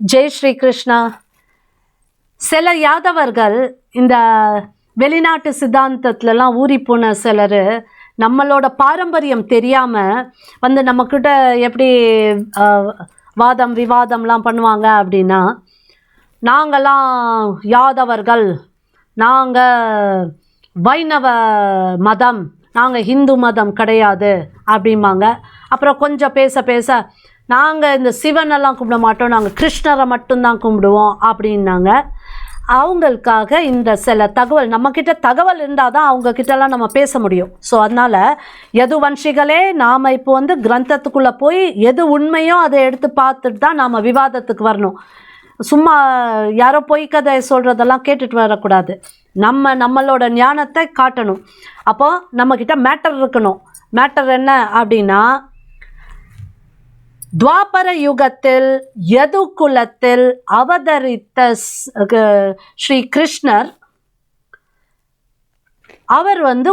ஜெய் ஸ்ரீ கிருஷ்ணா. சில யாதவர்கள் இந்த வெளிநாட்டு சித்தாந்தத்துலலாம் ஊறி போன சிலர் நம்மளோட பாரம்பரியம் தெரியாமல் வந்து நம்மக்கிட்ட எப்படி வாதம் விவாதம்லாம் பண்ணுவாங்க அப்படின்னா, நாங்கள்லாம் யாதவர்கள், நாங்கள் வைணவ மதம், நாங்கள் ஹிந்து மதம் கிடையாது அப்படிம்பாங்க. அப்புறம் கொஞ்சம் பேச பேச நாங்கள் இந்த சிவனெல்லாம் கும்பிட மாட்டோம், நாங்கள் கிருஷ்ணரை மட்டும்தான் கும்பிடுவோம் அப்படின்னாங்க. அவங்களுக்காக இந்த சில தகவல், நம்மக்கிட்ட தகவல் இருந்தால் தான் அவங்கக்கிட்டலாம் நம்ம பேச முடியும். ஸோ அதனால் யதுவன்ஷிகளே நாம் இப்போ வந்து கிரந்தத்துக்குள்ளே போய் எது உண்மையோ அதை எடுத்து பார்த்துட்டு தான் நாம் விவாதத்துக்கு வரணும். சும்மா யாரோ பொய் கதை சொல்கிறதெல்லாம் கேட்டுட்டு வரக்கூடாது. நம்மளோட ஞானத்தை காட்டணும். அப்போது நம்மக்கிட்ட மேட்டர் இருக்கணும். மேட்டர் என்ன அப்படின்னா, துவாபர யுகத்தில் யது குலத்தில் அவதரித்த ஸ்ரீ கிருஷ்ணர், அவர் வந்து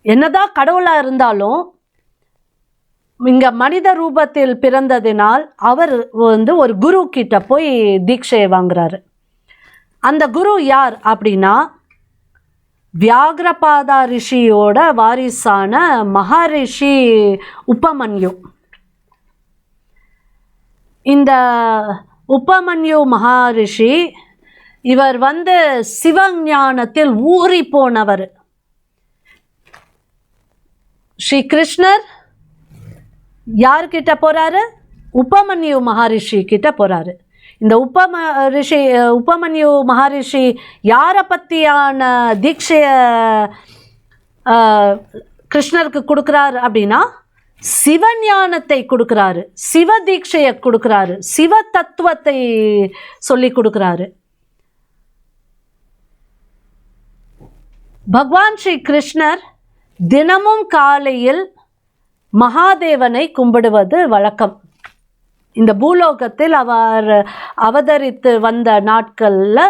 என்னதான் கடவுளாக இருந்தாலும் இங்கே மனித ரூபத்தில் பிறந்ததினால் அவர் வந்து ஒரு குரு கிட்ட போய் தீட்சையை வாங்குறாரு. அந்த குரு யார் அப்படின்னா, வியாகிரபாதா ரிஷியோட வாரிசான மகாரிஷி உபமன்யு. இந்த உபமன்யு மகாரிஷி இவர் வந்து சிவஞானத்தில் ஊறி போனவர். ஸ்ரீ கிருஷ்ணர் யார்கிட்ட போகிறாரு? உபமன்யு மகாரிஷி கிட்ட போகிறாரு. இந்த உபமன்யு மகாரிஷி யாரை பற்றியான தீட்சையை கிருஷ்ணருக்கு கொடுக்குறாரு அப்படின்னா, சிவஞானத்தை கொடுக்குறாரு, சிவ தீட்சையை கொடுக்குறாரு, சிவ தத்துவத்தை சொல்லி கொடுக்குறாரு. பகவான் ஸ்ரீ கிருஷ்ணர் தினமும் காலையில் மகாதேவனை கும்பிடுவது வழக்கம். இந்த பூலோகத்தில் அவர் அவதரித்து வந்த நாட்களில்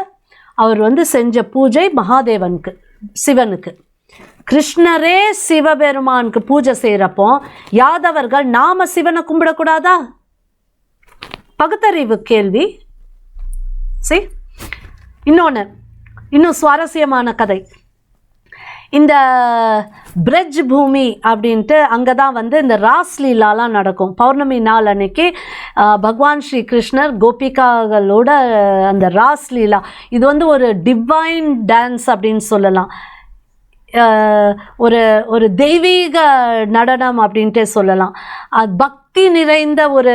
அவர் வந்து செஞ்ச பூஜை மகாதேவனுக்கு, சிவனுக்கு. கிருஷ்ணரே சிவபெருமானுக்கு பூஜை செய்கிறப்போ யாதவர்கள் நாம சிவனை கும்பிடக்கூடாதா? பகுத்தறிவு கேள்வி. சரி, இன்னும் சுவாரஸ்யமான கதை. இந்த பிரஜ் பூமி அப்படின்ட்டு அங்கே தான் வந்து இந்த ராஸ்லீலாலாம் நடக்கும். பௌர்ணமி நாள் அன்னைக்கு பகவான் ஸ்ரீ கிருஷ்ணர் கோபிகாகளோட அந்த ராஸ்லீலா, இது வந்து ஒரு டிவைன் டான்ஸ் அப்படின்னு சொல்லலாம். ஒரு தெய்வீக நடனம் அப்படின்ட்டே சொல்லலாம். பக்தி நிறைந்த ஒரு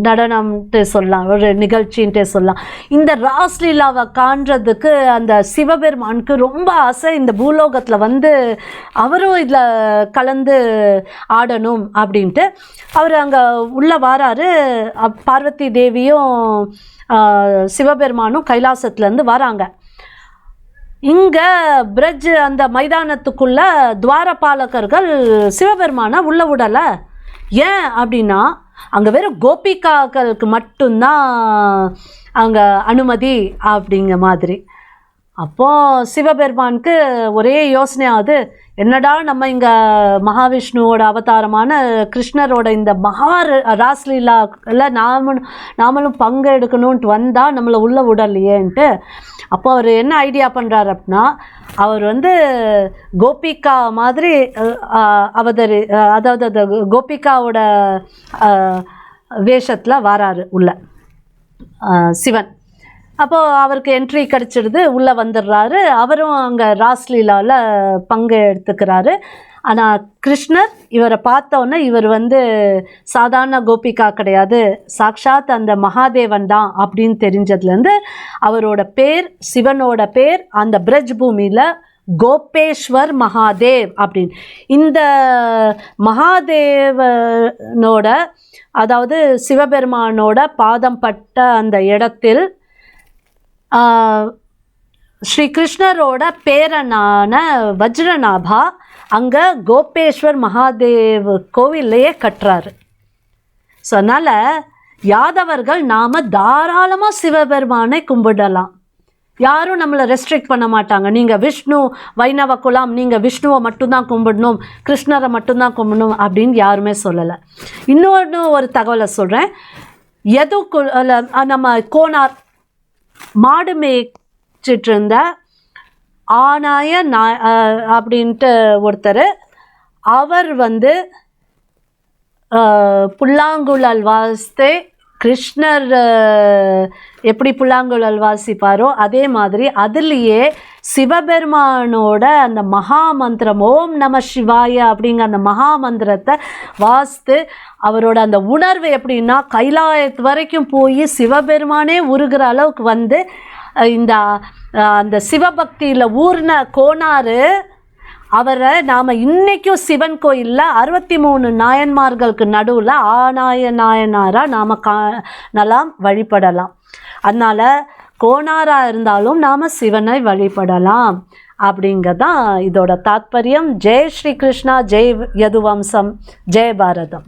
நடனம்ட்டு சொல்லலாம், ஒரு நிகழ்ச்சின்ட்டே சொல்லலாம். இந்த ராஸ்லீலாவை காண்றதுக்கு அந்த சிவபெருமானுக்கு ரொம்ப ஆசை. இந்த பூலோகத்தில் வந்து அவரும் இதில் கலந்து ஆடணும் அப்படின்ட்டு அவர் அங்கே உள்ளே வராரு. பார்வதி தேவியும் சிவபெருமானும் கைலாசத்துலேருந்து வராங்க. இங்கே பிரஜ் அந்த மைதானத்துக்குள்ள துவாரபாலகர்கள் சிவபெருமானை உள்ள விடலை. ஏன் அப்படின்னா, அங்கே வெறும் கோபிகாக்களுக்கு மட்டும்தான் அங்கே அனுமதி அப்படிங்கிற மாதிரி. அப்போது சிவபெருமானுக்கு ஒரே யோசனையாகுது, என்னடா நம்ம இங்கே மகாவிஷ்ணுவோட அவதாரமான கிருஷ்ணரோட இந்த ராஸ்லீலாவில் நாமளும் பங்கு எடுக்கணுன்ட்டு வந்தால் நம்மளை உள்ளே விடலையேன்ட்டு. அப்போ அவர் என்ன ஐடியா பண்ணுறாரு அப்படின்னா, அவர் வந்து கோபிகா மாதிரி அதாவது அந்த கோபிகாவோட வேஷத்தில் வராரு உள்ள சிவன். அப்போது அவருக்கு என்ட்ரி கிடச்சிடுது, உள்ளே வந்துடுறாரு. அவரும் அங்கே ராஸ்லீலாவில் பங்கு எடுத்துக்கிறாரு. ஆனால் கிருஷ்ணர் இவரை பார்த்தோன்னே இவர் வந்து சாதாரண கோபிகா கிடையாது, சாக்ஷாத் அந்த மகாதேவன் தான் அப்படின்னு தெரிஞ்சதுலேருந்து அவரோட பேர், சிவனோட பேர் அந்த பிரஜ் பூமியில் கோபேஸ்வர் மகாதேவ் அப்படின்னு. இந்த மகாதேவனோட, அதாவது சிவபெருமானோட பாதம் பட்ட அந்த இடத்தில் ஸ்ரீ கிருஷ்ணரோட பேரனான வஜ்ரநாபா அங்கே கோபேஸ்வர் மகாதேவ் கோவிலையே கட்டுறாரு. ஸோ அதனால் யாதவர்கள் நாம் தாராளமாக சிவபெருமானை கும்பிடலாம். யாரும் நம்மளை ரெஸ்ட்ரிக்ட் பண்ண மாட்டாங்க. நீங்கள் விஷ்ணு வைணவ குலம், நீங்கள் விஷ்ணுவை மட்டும்தான் கும்பிடணும், கிருஷ்ணரை மட்டும்தான் கும்பிடணும் அப்படின்னு யாருமே சொல்லலை. இன்னொன்று ஒரு தகவலை சொல்கிறேன். நம்ம கோனார் மாடு மேய்ச்சிட்டு இருந்த ஆனாய அப்படின்ட்டு ஒருத்தர், அவர் புல்லாங்குழல் வாசித்து கிருஷ்ணர் எப்படி புல்லாங்குழல் வாசிப்பாரோ அதே மாதிரி அதுலேயே சிவபெருமானோட அந்த மகாமந்திரம் ஓம் நம சிவாய அப்படிங்கிற அந்த மகாமந்திரத்தை வாசித்து அவரோட அந்த உணர்வு எப்படின்னா கைலாயத்து வரைக்கும் போய் சிவபெருமானே உருகிற அளவுக்கு அந்த சிவபக்தியில் ஊர்ன கோனார், அவரை நாம் இன்றைக்கும் சிவன் கோயிலில் 63 நாயன்மார்களுக்கு நடுவில் ஆனாய நாயனாராக நாம் காணலாம், வழிபடலாம். அதனால் கோனாராக இருந்தாலும் நாம் சிவனை வழிபடலாம் அப்படிங்கிறதான் இதோட தாத்பரியம். ஜெய் ஸ்ரீ கிருஷ்ணா, ஜெய் யதுவம்சம், ஜெய் பாரதம்.